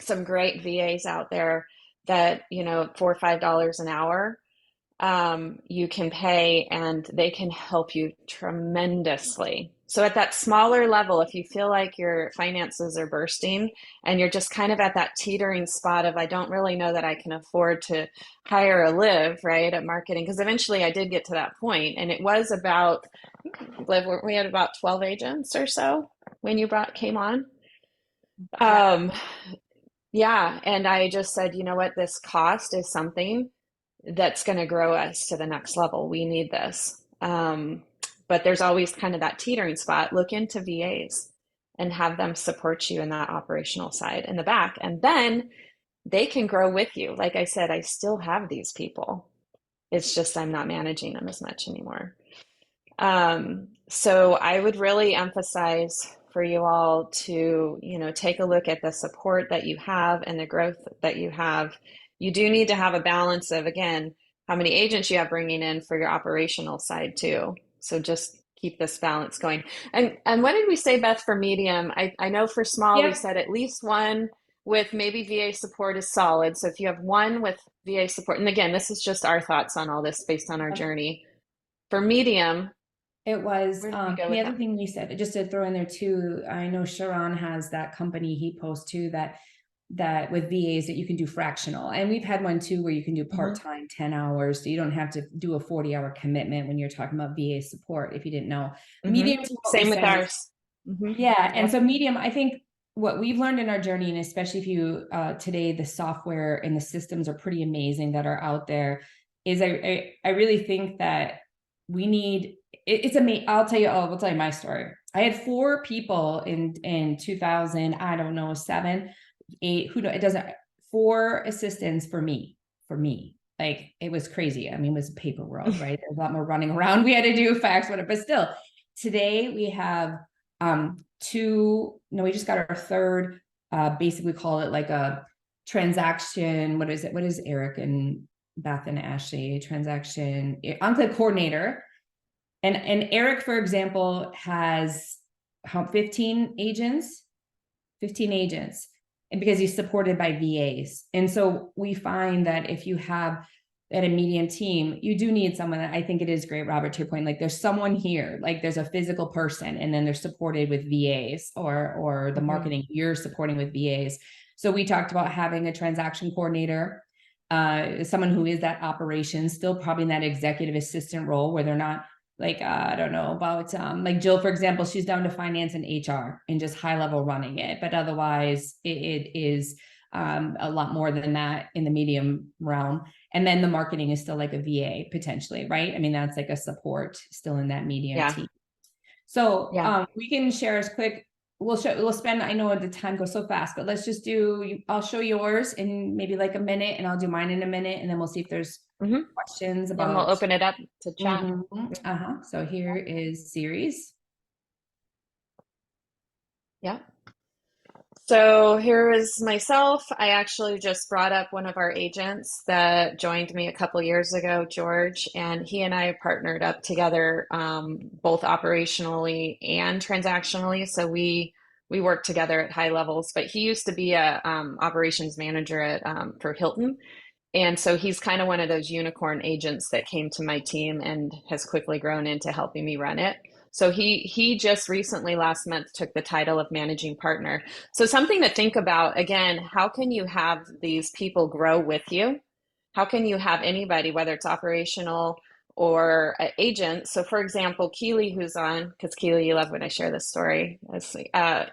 some great VAs out there that, $4 or $5 an hour you can pay, and they can help you tremendously. So at that smaller level, if you feel like your finances are bursting and you're just kind of at that teetering spot of, I don't really know that I can afford to hire a Liv, right, at marketing, because eventually I did get to that point, and it was about, Liv, we had about 12 agents or so when you came on. Yeah, and I just said, you know what, this cost is something that's going to grow us to the next level. We need this. But there's always kind of that teetering spot. Look into VAs and have them support you in that operational side in the back. And then they can grow with you. Like I said, I still have these people. It's just I'm not managing them as much anymore. So I would really emphasize for you all to, take a look at the support that you have and the growth that you have. You do need to have a balance of, again, how many agents you have bringing in for your operational side too. So just keep this balance going. And what did we say, Beth, for medium? I know for small, we said at least one with maybe VA support is solid. So if you have one with VA support, and again, this is just our thoughts on all this based on our journey. For medium, It was Where did we go the with other that? thing we said, just to throw in there too, I know Sharon has that company he posts too, that with VAs that you can do fractional. And we've had one too where you can do part-time 10 hours. So you don't have to do a 40-hour commitment when you're talking about VA support, if you didn't know. Medium to what we Same with send is- ours. Yeah. And Yep. so medium, I think what we've learned in our journey, and especially if you today, the software and the systems are pretty amazing that are out there, is I really think that we need it's amazing. I'll tell you my story. I had 4 people in 2000, I don't know, 7, 8, who knows, it doesn't, 4 assistants for me. Like it was crazy. I mean, it was a paper world, right? There's a lot more running around. We had to do fax, whatever, but still today we have 2, no, we just got our 3rd, basically call it like a transaction. What is it? What is Eric and Beth and Ashley transaction enclave coordinator? And Eric, for example, has 15 agents, and because he's supported by VAs. And so we find that if you have at a medium team, you do need someone that I think it is great, Robert, to your point, like there's someone here, like there's a physical person, and then they're supported with VAs or the marketing you're supporting with VAs. So we talked about having a transaction coordinator, someone who is that operations, still probably in that executive assistant role where they're not like, I don't know about, like Jill, for example, she's down to finance and HR and just high level running it. But otherwise it is a lot more than that in the medium realm. And then the marketing is still like a VA potentially, right? I mean, that's like a support still in that medium team. So we can share as quick. We'll spend, I know the time goes so fast, but let's just I'll show yours in maybe like a minute, and I'll do mine in a minute, and then we'll see if there's questions about. Then we'll open it up to chat. So here is series. Yeah. So here is myself. I actually just brought up one of our agents that joined me a couple years ago, George, and he and I partnered up together, both operationally and transactionally. So we work together at high levels, but he used to be a operations manager at for Hilton. And so he's kind of one of those unicorn agents that came to my team and has quickly grown into helping me run it. So he just recently last month took the title of managing partner. So something to think about, again, how can you have these people grow with you? How can you have anybody, whether it's operational or agent? So for example, Keely, who's on, because Keely, you love when I share this story.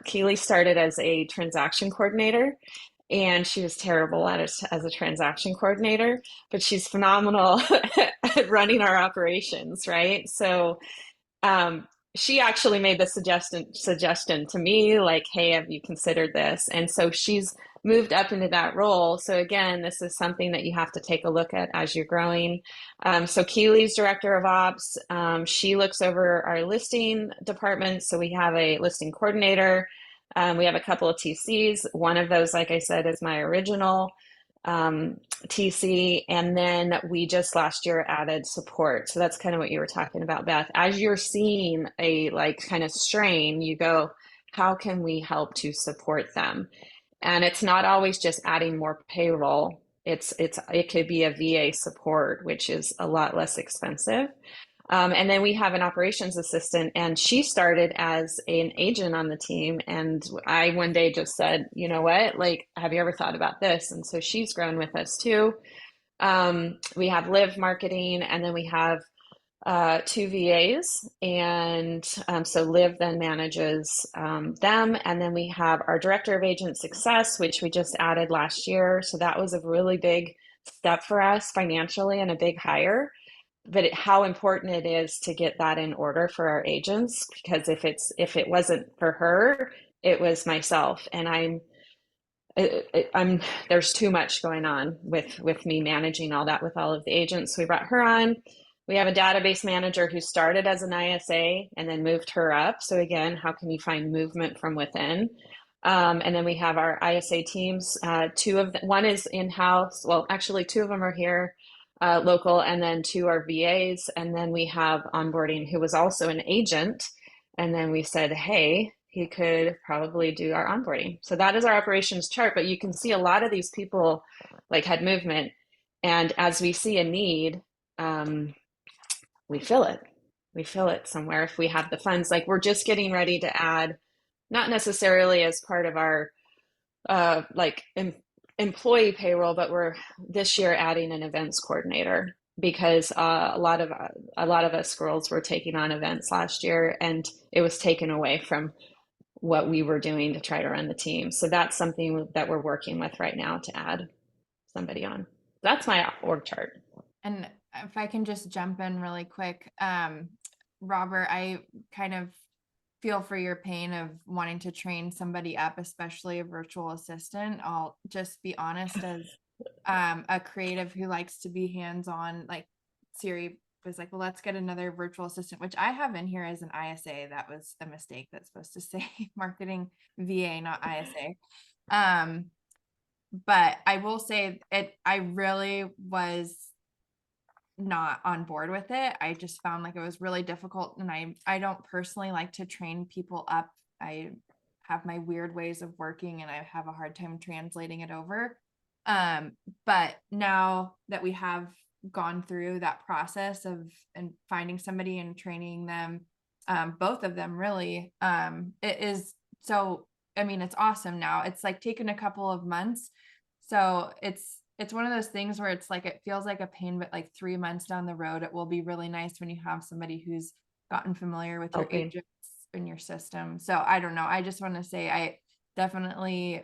Keely started as a transaction coordinator, and she was terrible at it as a transaction coordinator, but she's phenomenal at running our operations, right? So she actually made the suggestion to me, like, hey, have you considered this? And so she's moved up into that role. So again, this is something that you have to take a look at as you're growing. So Keely's director of ops. She looks over our listing department. So we have a listing coordinator. We have a couple of TCs. One of those, like I said, is my original TC. And then we just last year added support. So that's kind of what you were talking about, Beth. As you're seeing a like kind of strain, you go, how can we help to support them? And it's not always just adding more payroll. It could be a VA support, which is a lot less expensive. And then we have an operations assistant, and she started as an agent on the team. And I one day just said, you know what, like, have you ever thought about this? And so she's grown with us too. We have Live Marketing, and then we have 2 VAs. And so Liv then manages them. And then we have our Director of Agent Success, which we just added last year. So that was a really big step for us financially and a big hire. But how important it is to get that in order for our agents, because if it wasn't for her, it was myself, and there's too much going on with me managing all that with all of the agents. We brought her on. We have a database manager who started as an ISA and then moved her up. So again, how can you find movement from within? And then we have our ISA teams. One is in-house. Well, actually, 2 of them are here. Local, and then 2 are VAs, and then we have onboarding, who was also an agent, and then we said, hey, he could probably do our onboarding. So that is our operations chart, but you can see a lot of these people like had movement, and as we see a need, we fill it. we fill it somewhere if we have the funds. Like we're just getting ready to add, not necessarily as part of our like employee payroll, but we're this year adding an events coordinator because a lot of us girls were taking on events last year, and it was taken away from what we were doing to try to run the team. So that's something that we're working with right now to add somebody on. That's my org chart. And if I can just jump in really quick, Robert, I kind of feel for your pain of wanting to train somebody up, especially a virtual assistant. I'll just be honest, as a creative who likes to be hands-on, like Siri was like, well, let's get another virtual assistant, which I have in here as an ISA. That was a mistake. That's supposed to say marketing VA, not ISA. But I will say I really was not on board with it. I just found like it was really difficult, and I don't personally like to train people up. I have my weird ways of working, and I have a hard time translating it over. But now that we have gone through that process of and finding somebody and training them, both of them really, it is so, I mean, it's awesome now. It's like taken a couple of months. So it's one of those things where it's like, it feels like a pain, but like 3 months down the road, it will be really nice when you have somebody who's gotten familiar with your agents and your system. So I don't know. I just want to say, I definitely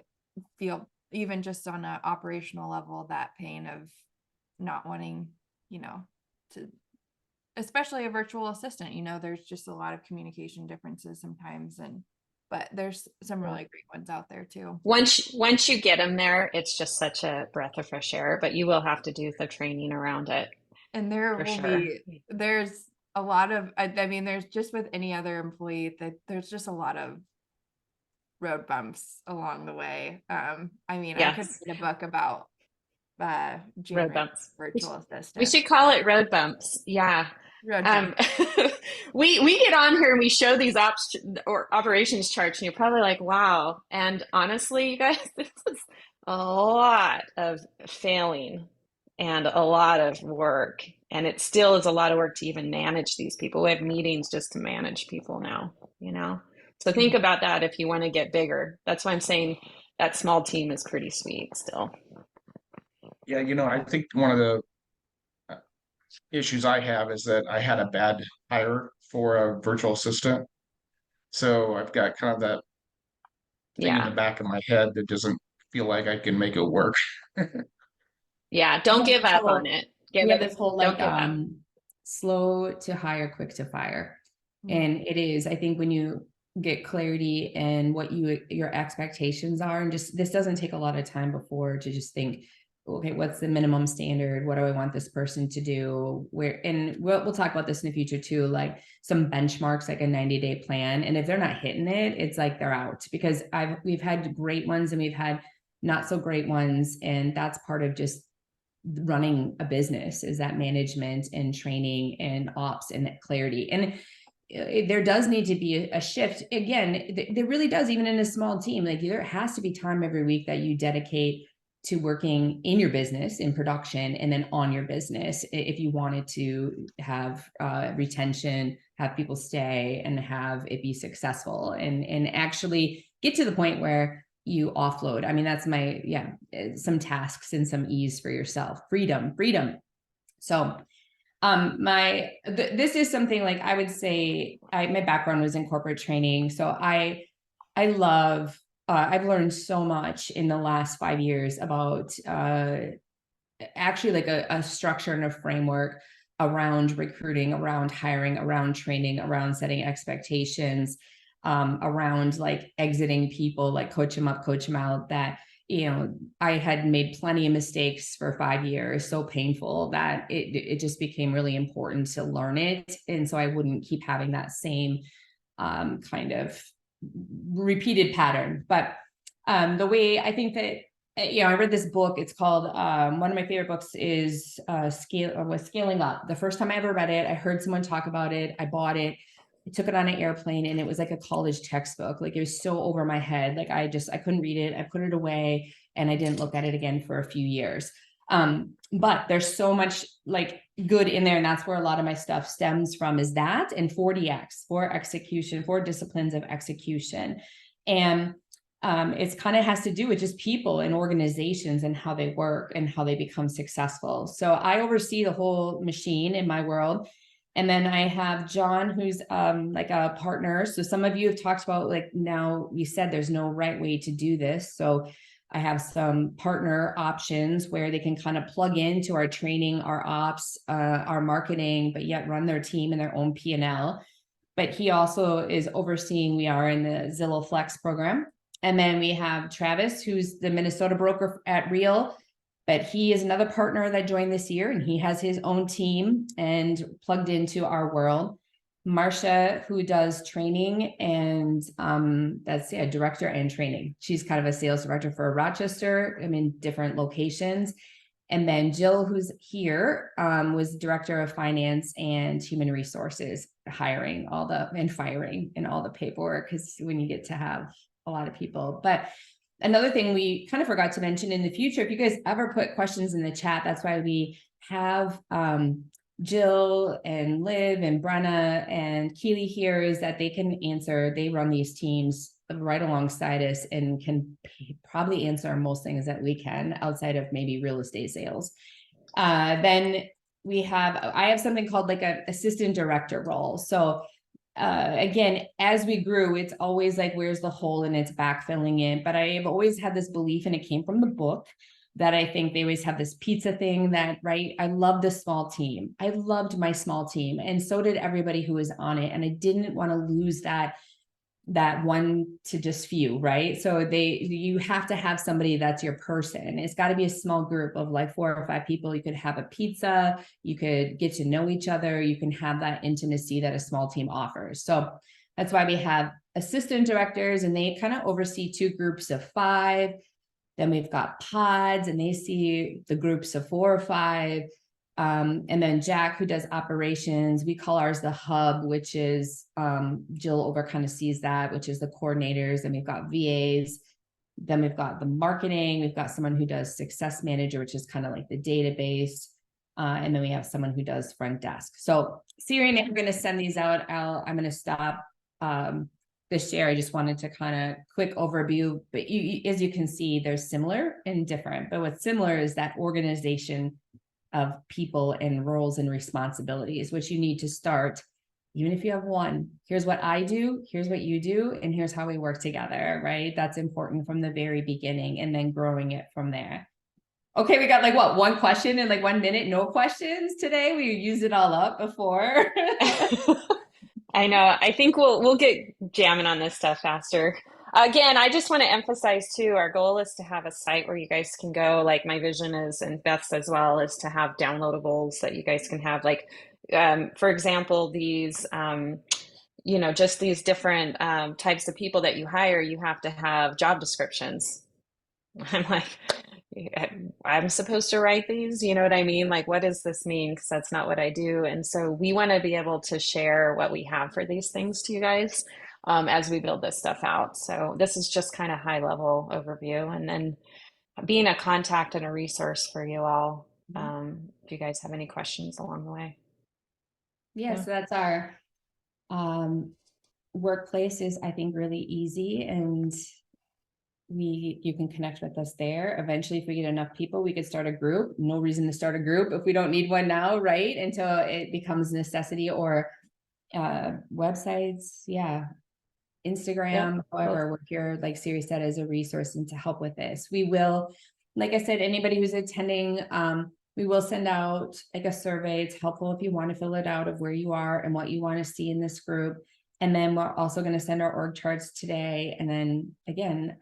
feel, even just on an operational level, that pain of not wanting, to, especially a virtual assistant, there's just a lot of communication differences sometimes, but there's some really great ones out there too. Once you get them there, it's just such a breath of fresh air, but you will have to do the training around it. And there's a lot of, I mean, there's just with any other employee that there's just a lot of road bumps along the way. I mean, yes. I could read a book about road bumps. Virtual assistant. We should call it road bumps. Yeah. We get on here and we show these operations charts, and you're probably like, wow. And honestly, you guys, this is a lot of failing and a lot of work. And it still is a lot of work to even manage these people. We have meetings just to manage people now, So think about that if you want to get bigger. That's why I'm saying that small team is pretty sweet still. Yeah, I think one of the issues I have is that I had a bad hire for a virtual assistant. So I've got kind of that thing in the back of my head that doesn't feel like I can make it work. Yeah, don't give up on it. This whole like slow to hire, quick to fire. Mm-hmm. And it is, I think, when you get clarity in what your expectations are, and just this doesn't take a lot of time before to just think, okay, what's the minimum standard? What do I want this person to do? And we'll talk about this in the future too, like some benchmarks, like a 90-day plan. And if they're not hitting it, it's like they're out, because we've had great ones and we've had not so great ones. And that's part of just running a business, is that management and training and ops and that clarity. And there does need to be a shift. Again, there really does, even in a small team. Like there has to be time every week that you dedicate to working in your business, in production, and then on your business, if you wanted to have retention, have people stay, and have it be successful, and actually get to the point where you offload. I mean, that's some tasks and some ease for yourself, freedom. So this is something, like I would say, my background was in corporate training. So I love, I've learned so much in the last 5 years about actually like a structure and a framework around recruiting, around hiring, around training, around setting expectations, around like exiting people, like coach them up, coach them out. That, I had made plenty of mistakes for 5 years, so painful that it just became really important to learn it. And so I wouldn't keep having that same kind of repeated pattern. But the way I think that, I read this book, it's called, one of my favorite books is Scaling Up. The first time I ever read it, I heard someone talk about it. I bought it. I took it on an airplane, and it was like a college textbook. Like it was so over my head. Like I couldn't read it. I put it away, and I didn't look at it again for a few years. But there's so much like good in there. And that's where a lot of my stuff stems from, is that and 4DX, for execution, 4 disciplines of execution. And it's kind of has to do with just people and organizations and how they work and how they become successful. So I oversee the whole machine in my world. And then I have John, who's like a partner. So some of you have talked about, like, now you said there's no right way to do this. So I have some partner options where they can kind of plug into our training, our ops, our marketing, but yet run their team in their own P&L. But he also is overseeing, we are in the Zillow Flex program. And then we have Travis, who's the Minnesota broker at Real, but he is another partner that joined this year, and he has his own team and plugged into our world. Marcia, who does training, and that's director and training. She's kind of a sales director for Rochester, different locations. And then Jill, who's here, was director of finance and human resources, hiring and firing and all the paperwork, because when you get to have a lot of people. But another thing we kind of forgot to mention in the future, if you guys ever put questions in the chat, that's why we have Jill and Liv and Brenna and Keely here, is that they can answer. They run these teams right alongside us and can probably answer most things that we can outside of maybe real estate sales. Then I have something called like an assistant director role. So again, as we grew, it's always like, where's the hole, and it's backfilling it. But I have always had this belief, and it came from the book, that I think they always have this pizza thing that, right? I love the small team. I loved my small team. And so did everybody who was on it. And I didn't want to lose that one to just few, right? So you have to have somebody that's your person. It's got to be a small group of like 4 or 5 people. You could have a pizza, you could get to know each other, you can have that intimacy that a small team offers. So that's why we have assistant directors, and they kind of oversee 2 groups of 5. Then we've got pods, and they see the groups of 4 or 5. And then Jack, who does operations, we call ours the hub, which is Jill over kind of sees that, which is the coordinators. And we've got VAs. Then we've got the marketing. We've got someone who does success manager, which is kind of like the database. And then we have someone who does front desk. So Siri and I are going to send these out. I'm going to stop the share. I just wanted to kind of quick overview, but as you can see, they're similar and different. But what's similar is that organization of people and roles and responsibilities, which you need to start, even if you have one. Here's what I do, here's what you do, and here's how we work together, right? That's important from the very beginning, and then growing it from there. Okay, we got like what, 1 question in like 1 minute? No questions today? We used it all up before. I know. I think we'll get jamming on this stuff faster. Again, I just want to emphasize too, our goal is to have a site where you guys can go, like my vision is, and Beth's as well, is to have downloadables that you guys can have, like, for example, these, just these different types of people that you hire, you have to have job descriptions. I'm like, I'm supposed to write these, you know what I mean? Like, what does this mean? Because that's not what I do. And so we want to be able to share what we have for these things to you guys as we build this stuff out. So this is just kind of high level overview, and then being a contact and a resource for you all if you guys have any questions along the way. Yeah, so that's our workplace is, I think, really easy, and you can connect with us there. Eventually, if we get enough people, we could start a group. No reason to start a group if we don't need one now, right? Until it becomes a necessity, or websites, Instagram, however, we're here, like Siri said, as a resource and to help with this. We will, like I said, anybody who's attending, we will send out like a survey. It's helpful if you want to fill it out of where you are and what you want to see in this group. And then we're also going to send our org charts today. And then again,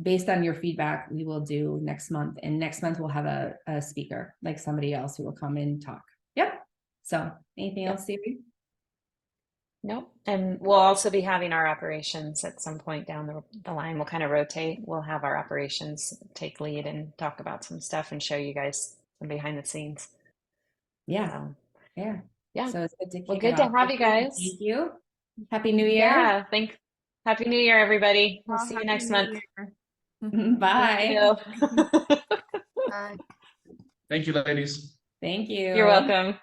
based on your feedback, we will do next month. And next month we'll have a speaker, like somebody else who will come and talk. Yep. So anything else, Siri? Nope. And we'll also be having our operations at some point down the line. We'll kind of rotate. We'll have our operations take lead and talk about some stuff and show you guys some behind the scenes. Yeah. Yeah. So it's good to kick Well, good it to off. have you guys. Thank you. Happy New Year. Yeah. Happy New Year, everybody. We'll see you Happy next New month. Year. Bye. Thank you. Bye. Thank you, ladies. Thank you. You're welcome.